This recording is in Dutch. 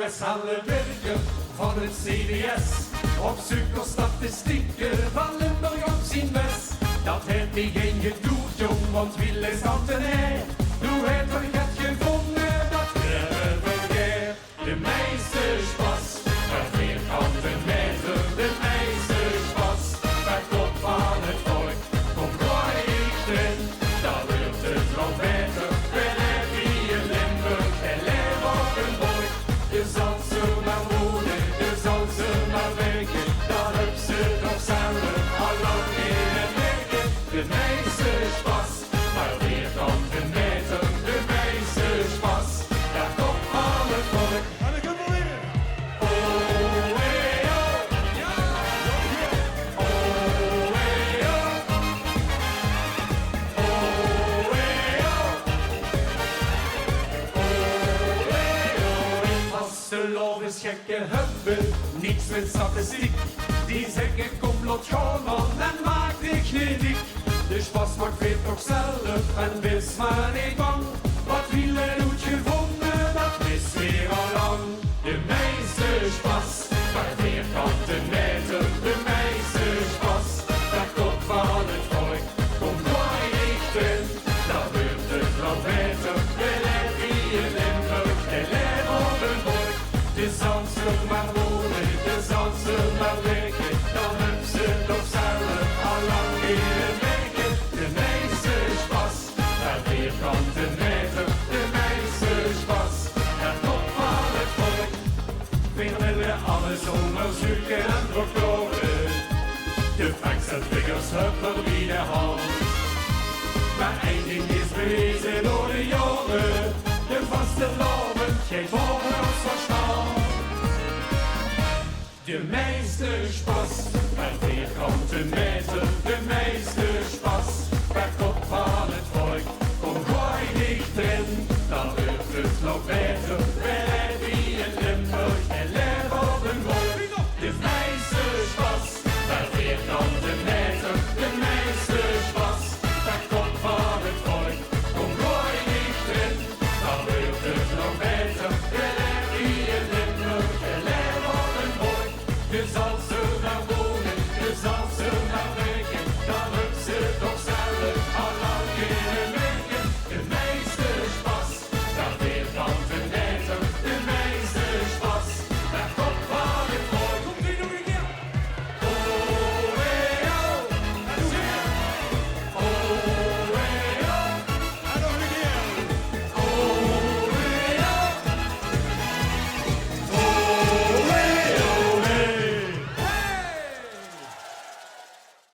NOS alle werken van het CBS. Op zoek naar statistieken van Limburg op zijn best. Dat heeft niet geen gedoe, jong, want wie leest dat en hij? Doe het toch het gevonden, dat hebben we weer. De meesterspas, het vierkante meter, de meesterspas. Per kop van het volk, komt waar ik ben. Dan wordt het wel beter, ben heb je in Limburg en leef op een borg. Je zal zomaar wonen, je zal zomaar werken, dan heb ze toch samen al lang in het werken. De meesterspas, maar vierkante meter, de meesterspas. Daar komt al het volk. En ik heb weer. Oh, hey, oh. Ja. Oh, hey, oh. Oh, hey, oh. Oh, hey, oh. Vastelovens gekken hebben niets met statistiek. Die zeggen kom lot gewoon aan en maak ik niet dik. De spas maakt weet toch zelf en wees maar niet bang. Wat wielen doet gevonden, dat is weer al lang. De meesterspas, maar vierkante meter, de meesterspas. Daar kop van het volk, komt waar ik ben. Dan wordt het wel beter, de leef hier in Limburg, de leef op een borg. De zand zullen maar wonen, de zand zullen maar werken. Dan heb ze toch zelf al lang in het werken. De meesterspas, daar vierkante meter, de meesterspas. Daar kop van het volk. Veel willen alles onderzoeken en doktoren. De facts en figures hebben wie de hand. Maar één ding is bewezen door de jaren. De vaste loven geeft voor ons verstand. De meesterspas, een vierkante meter, de meesterspas.